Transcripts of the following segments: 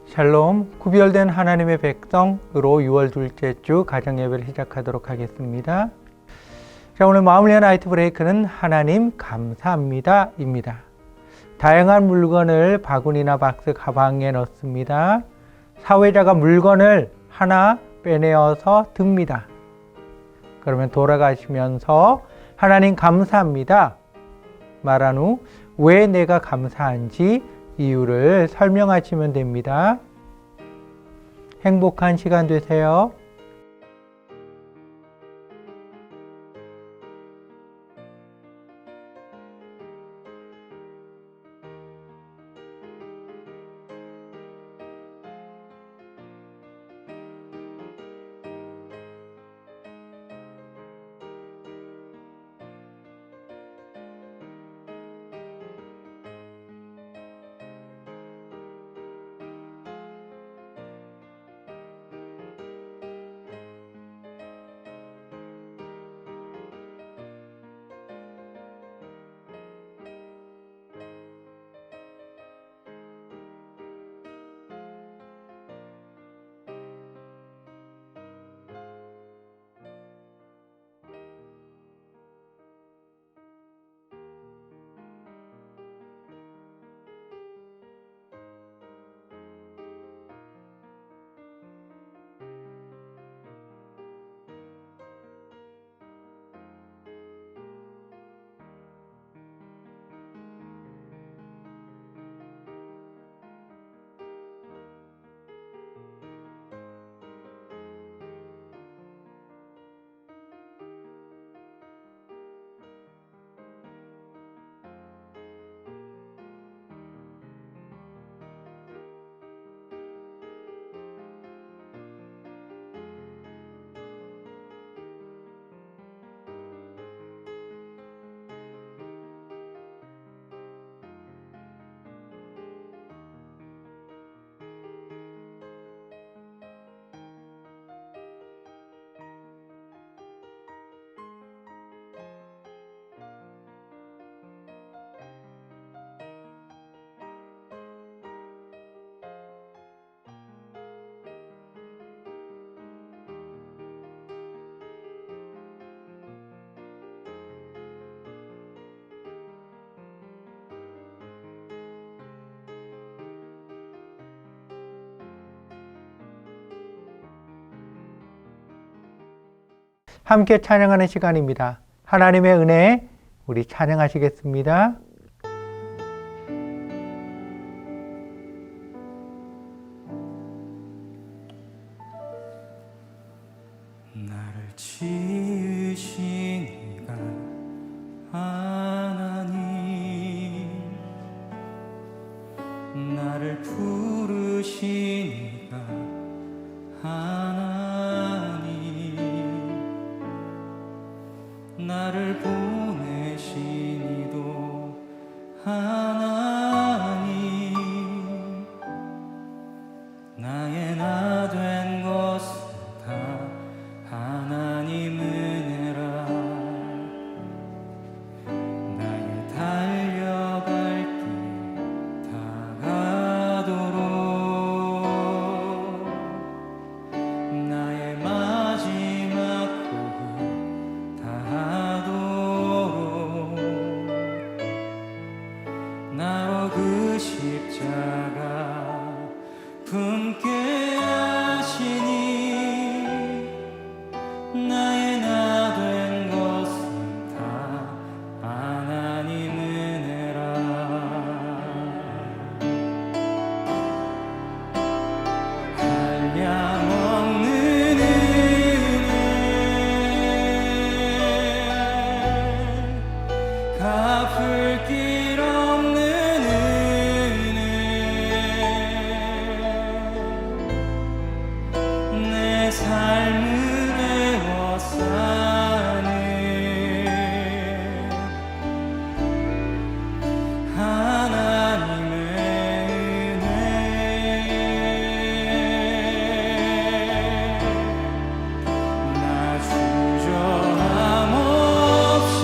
샬롬, 구별된 하나님의 백성으로 6월 둘째 주 가정예배를 시작하도록 하겠습니다. 자, 오늘 마음을 위한 나이트 브레이크는 하나님 감사합니다 입니다. 다양한 물건을 바구니나 박스, 가방에 넣습니다. 사회자가 물건을 하나 빼내어서 듭니다. 그러면 돌아가시면서 하나님 감사합니다 말한 후 왜 내가 감사한지 이유를 설명하시면 됩니다. 행복한 시간 되세요. 함께 찬양하는 시간입니다. 하나님의 은혜, 우리 찬양하시겠습니다. 나를 지으신 이가 하나님, 나를 부르신 이가 하나님, 나를 보내신 이도 하나님, 나의 나 된 것은 다 하나님 은혜라. 나의 달려갈 길 다가도록, 나의 마지막 호흡 다하도록, 나로 그 십자가 품게 하시니, 나의 나 된 것은 다 하나님 은혜라. 한량없는 은혜, 갚을 길 없는 은혜, 내 삶을 애워싸는 하나님의 은혜. 나 주저함 없이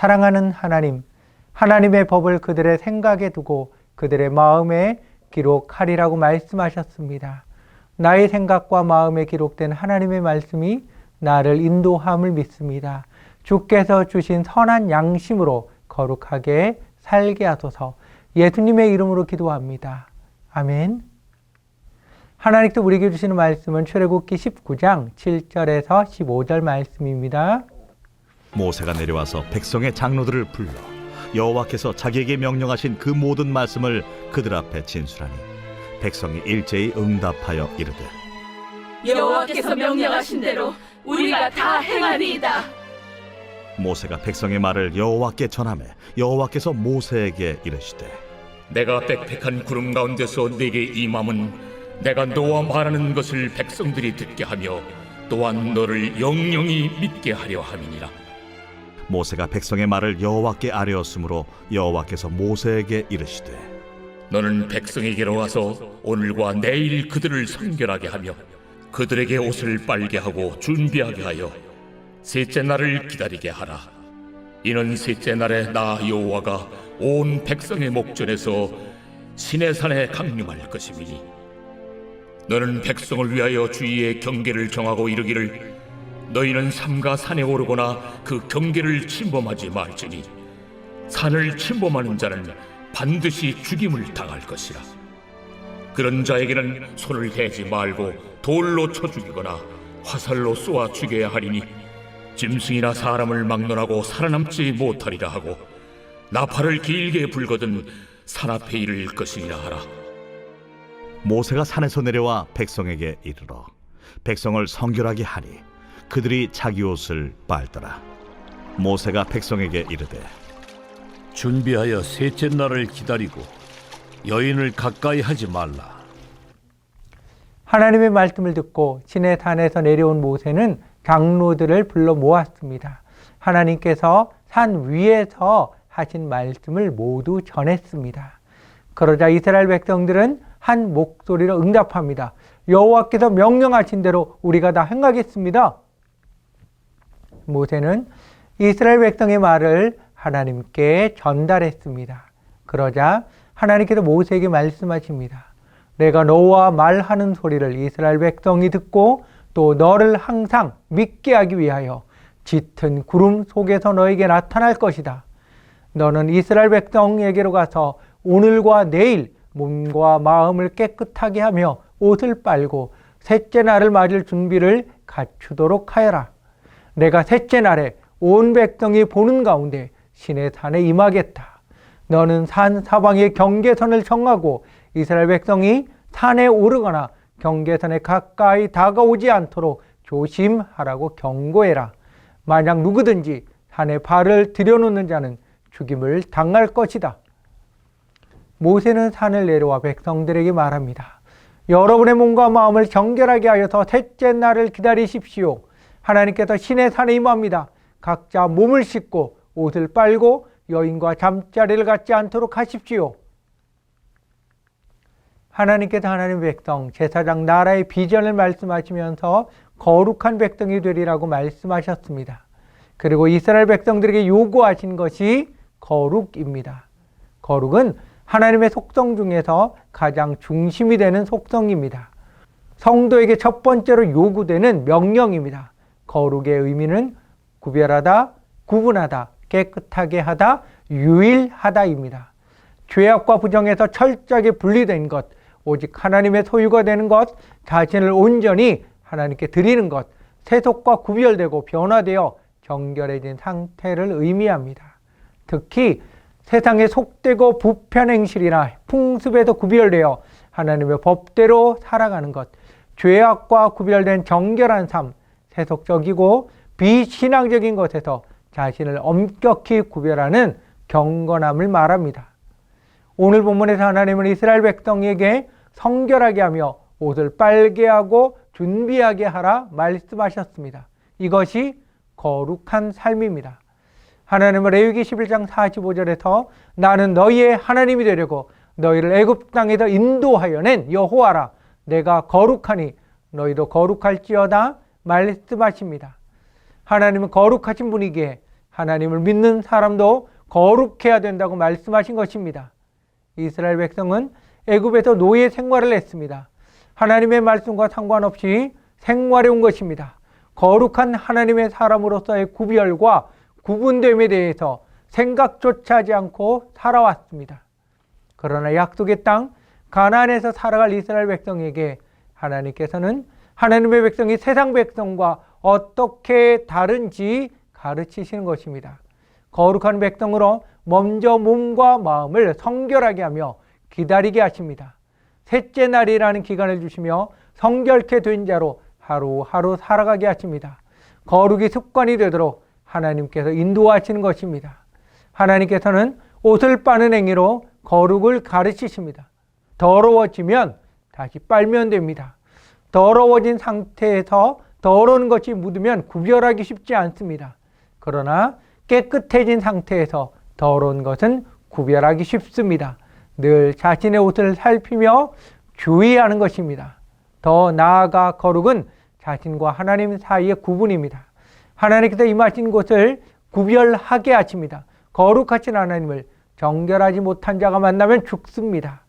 사랑하는 하나님, 하나님의 법을 그들의 생각에 두고 그들의 마음에 기록하리라고 말씀하셨습니다. 나의 생각과 마음에 기록된 하나님의 말씀이 나를 인도함을 믿습니다. 주께서 주신 선한 양심으로 거룩하게 살게 하소서. 예수님의 이름으로 기도합니다. 아멘. 하나님께서 우리에게 주시는 말씀은 출애굽기 19장 7절에서 15절 말씀입니다. 모세가 내려와서 백성의 장로들을 불러 여호와께서 자기에게 명령하신 그 모든 말씀을 그들 앞에 진술하니 백성이 일제히 응답하여 이르되 여호와께서 명령하신 대로 우리가 다 행하리이다. 모세가 백성의 말을 여호와께 전하매 여호와께서 모세에게 이르시되 내가 빽빽한 구름 가운데서 네게 임함은 내가 너와 말하는 것을 백성들이 듣게 하며 또한 너를 영영히 믿게 하려 함이니라. 모세가 백성의 말을 여호와께 아뢰었으므로 여호와께서 모세에게 이르시되 너는 백성에게로 와서 오늘과 내일 그들을 성결하게 하며 그들에게 옷을 빨게 하고 준비하게 하여 셋째 날을 기다리게 하라. 이는 셋째 날에 나 여호와가 온 백성의 목전에서 시내산에 강림할 것임이니 너는 백성을 위하여 주위의 경계를 정하고 이르기를 너희는 삼가 산에 오르거나 그 경계를 침범하지 말지니 산을 침범하는 자는 반드시 죽임을 당할 것이라. 그런 자에게는 손을 대지 말고 돌로 쳐 죽이거나 화살로 쏘아 죽여야 하리니 짐승이나 사람을 막론하고 살아남지 못하리라 하고 나팔을 길게 불거든 산 앞에 이를 것이니라 하라. 모세가 산에서 내려와 백성에게 이르러 백성을 성결하게 하니 그들이 자기 옷을 빨더라. 모세가 백성에게 이르되 준비하여 셋째 날을 기다리고 여인을 가까이 하지 말라. 하나님의 말씀을 듣고 시내산에서 내려온 모세는 장로들을 불러 모았습니다. 하나님께서 산 위에서 하신 말씀을 모두 전했습니다. 그러자 이스라엘 백성들은 한 목소리로 응답합니다. 여호와께서 명령하신 대로 우리가 다 행하겠습니다. 모세는 이스라엘 백성의 말을 하나님께 전달했습니다. 그러자 하나님께서 모세에게 말씀하십니다. 내가 너와 말하는 소리를 이스라엘 백성이 듣고 또 너를 항상 믿게 하기 위하여 짙은 구름 속에서 너에게 나타날 것이다. 너는 이스라엘 백성에게로 가서 오늘과 내일 몸과 마음을 깨끗하게 하며 옷을 빨고 셋째 날을 맞을 준비를 갖추도록 하여라. 내가 셋째 날에 온 백성이 보는 가운데 시내산에 임하겠다. 너는 산 사방의 경계선을 정하고 이스라엘 백성이 산에 오르거나 경계선에 가까이 다가오지 않도록 조심하라고 경고해라. 만약 누구든지 산에 발을 들여놓는 자는 죽임을 당할 것이다. 모세는 산을 내려와 백성들에게 말합니다. 여러분의 몸과 마음을 정결하게 하여서 셋째 날을 기다리십시오. 하나님께서 시내산에 임합니다. 각자 몸을 씻고 옷을 빨고 여인과 잠자리를 갖지 않도록 하십시오. 하나님께서 하나님의 백성, 제사장 나라의 비전을 말씀하시면서 거룩한 백성이 되리라고 말씀하셨습니다. 그리고 이스라엘 백성들에게 요구하신 것이 거룩입니다. 거룩은 하나님의 속성 중에서 가장 중심이 되는 속성입니다. 성도에게 첫 번째로 요구되는 명령입니다. 거룩의 의미는 구별하다, 구분하다, 깨끗하게 하다, 유일하다입니다. 죄악과 부정에서 철저하게 분리된 것, 오직 하나님의 소유가 되는 것, 자신을 온전히 하나님께 드리는 것, 세속과 구별되고 변화되어 정결해진 상태를 의미합니다. 특히 세상에 속되고 부패한 행실이나 풍습에서 구별되어 하나님의 법대로 살아가는 것, 죄악과 구별된 정결한 삶, 세속적이고 비신앙적인 것에서 자신을 엄격히 구별하는 경건함을 말합니다. 오늘 본문에서 하나님은 이스라엘 백성에게 성결하게 하며 옷을 빨게 하고 준비하게 하라 말씀하셨습니다. 이것이 거룩한 삶입니다. 하나님은 레위기 11장 45절에서 나는 너희의 하나님이 되려고 너희를 애굽 땅에서 인도하여 낸 여호와라. 내가 거룩하니 너희도 거룩할지어다 말씀하십니다. 하나님은 거룩하신 분이기에 하나님을 믿는 사람도 거룩해야 된다고 말씀하신 것입니다. 이스라엘 백성은 애굽에서 노예 생활을 했습니다. 하나님의 말씀과 상관없이 생활해 온 것입니다. 거룩한 하나님의 사람으로서의 구별과 구분됨에 대해서 생각조차 하지 않고 살아왔습니다. 그러나 약속의 땅 가나안에서 살아갈 이스라엘 백성에게 하나님께서는 하나님의 백성이 세상 백성과 어떻게 다른지 가르치시는 것입니다. 거룩한 백성으로 먼저 몸과 마음을 성결하게 하며 기다리게 하십니다. 셋째 날이라는 기간을 주시며 성결케 된 자로 하루하루 살아가게 하십니다. 거룩이 습관이 되도록 하나님께서 인도하시는 것입니다. 하나님께서는 옷을 빠는 행위로 거룩을 가르치십니다. 더러워지면 다시 빨면 됩니다. 더러워진 상태에서 더러운 것이 묻으면 구별하기 쉽지 않습니다. 그러나 깨끗해진 상태에서 더러운 것은 구별하기 쉽습니다. 늘 자신의 옷을 살피며 주의하는 것입니다. 더 나아가 거룩은 자신과 하나님 사이의 구분입니다. 하나님께서 임하신 곳을 구별하게 하십니다. 거룩하신 하나님을 정결하지 못한 자가 만나면 죽습니다.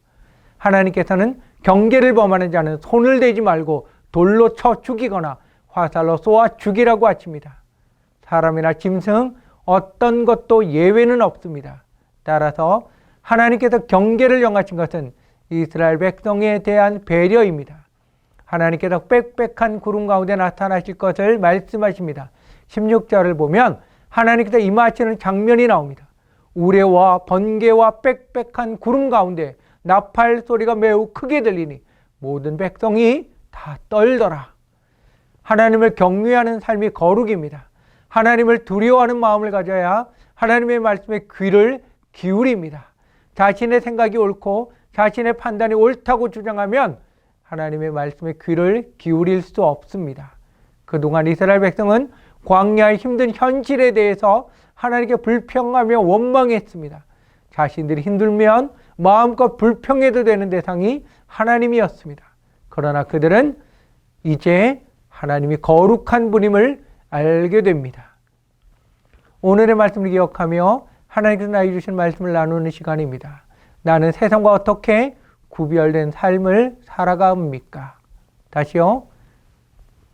하나님께서는 경계를 범하는 자는 손을 대지 말고 돌로 쳐 죽이거나 화살로 쏘아 죽이라고 하십니다. 사람이나 짐승 어떤 것도 예외는 없습니다. 따라서 하나님께서 경계를 정하신 것은 이스라엘 백성에 대한 배려입니다. 하나님께서 빽빽한 구름 가운데 나타나실 것을 말씀하십니다. 16절을 보면 하나님께서 임하시는 장면이 나옵니다. 우레와 번개와 빽빽한 구름 가운데 나팔 소리가 매우 크게 들리니 모든 백성이 다 떨더라. 하나님을 경외하는 삶이 거룩입니다. 하나님을 두려워하는 마음을 가져야 하나님의 말씀에 귀를 기울입니다. 자신의 생각이 옳고 자신의 판단이 옳다고 주장하면 하나님의 말씀에 귀를 기울일 수 없습니다. 그동안 이스라엘 백성은 광야의 힘든 현실에 대해서 하나님께 불평하며 원망했습니다. 자신들이 힘들면 마음껏 불평해도 되는 대상이 하나님이었습니다. 그러나 그들은 이제 하나님이 거룩한 분임을 알게 됩니다. 오늘의 말씀을 기억하며 하나님께서 나에게 주신 말씀을 나누는 시간입니다. 나는 세상과 어떻게 구별된 삶을 살아갑니까? 다시요.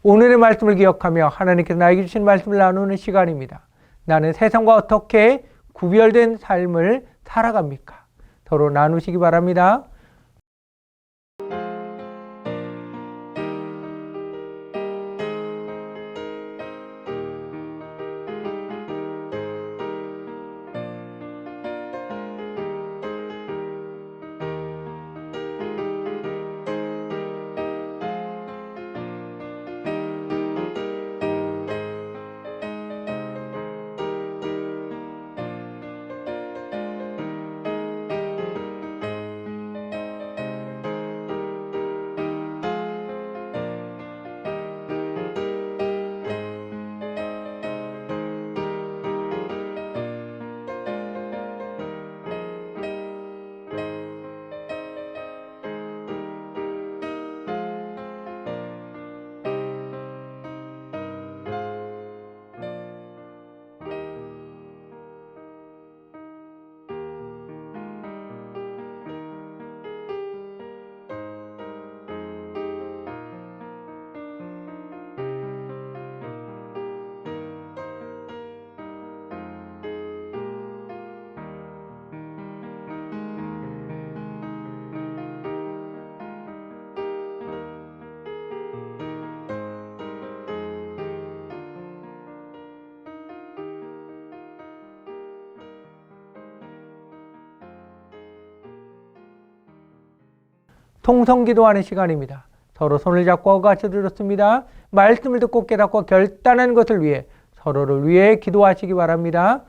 오늘의 말씀을 기억하며 하나님께서 나에게 주신 말씀을 나누는 시간입니다. 나는 세상과 어떻게 구별된 삶을 살아갑니까? 서로 나누시기 바랍니다. 통성기도하는 시간입니다. 서로 손을 잡고 같이 들었습니다. 말씀을 듣고 깨닫고 결단한 것을 위해 서로를 위해 기도하시기 바랍니다.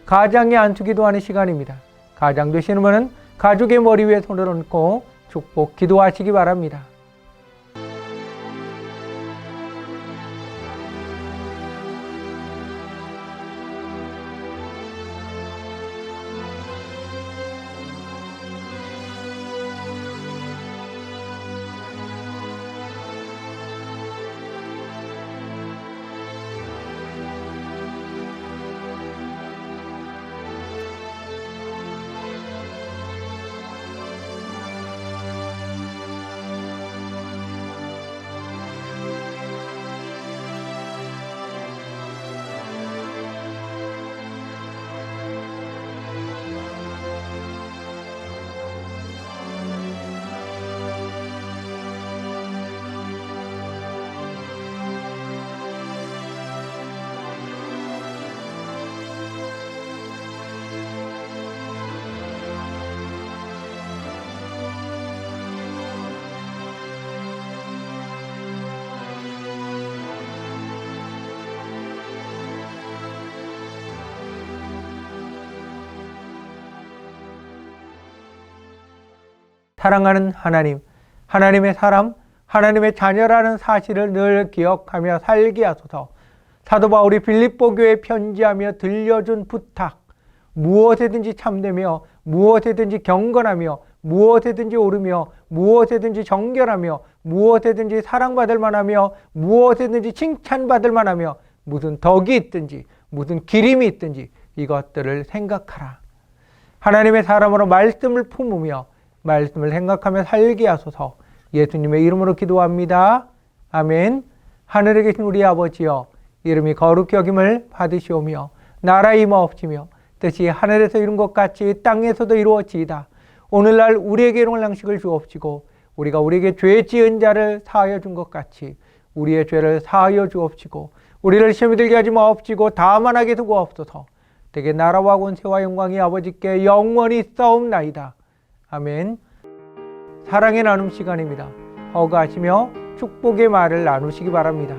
가장에 안수기도 하는 시간입니다. 가장 되시는 분은 가족의 머리 위에 손을 얹고 축복 기도하시기 바랍니다. 사랑하는 하나님, 하나님의 사람, 하나님의 자녀라는 사실을 늘 기억하며 살게 하소서. 사도 바울이 빌립보 교회에 편지하며 들려준 부탁, 무엇에든지 참되며 무엇에든지 경건하며 무엇에든지 오르며 무엇에든지 정결하며 무엇에든지 사랑받을 만하며 무엇에든지 칭찬받을 만하며 무슨 덕이 있든지 무슨 기림이 있든지 이것들을 생각하라. 하나님의 사람으로 말씀을 품으며 말씀을 생각하며 살게 하소서. 예수님의 이름으로 기도합니다. 아멘. 하늘에 계신 우리 아버지여, 이름이 거룩히 여김을 받으시오며 나라 임하옵시며 뜻이 하늘에서 이룬 것 같이 땅에서도 이루어지이다. 오늘날 우리에게 일용할 양식을 주옵시고 우리가 우리에게 죄 지은 자를 사하여 준 것 같이 우리의 죄를 사하여 주옵시고 우리를 시험에 들게 하지 마옵시고 다만 하게 두고옵소서. 되게 나라와 권세와 영광이 아버지께 영원히 있사옵나이다. 아멘. 사랑의 나눔 시간입니다. 허가하시며 축복의 말을 나누시기 바랍니다.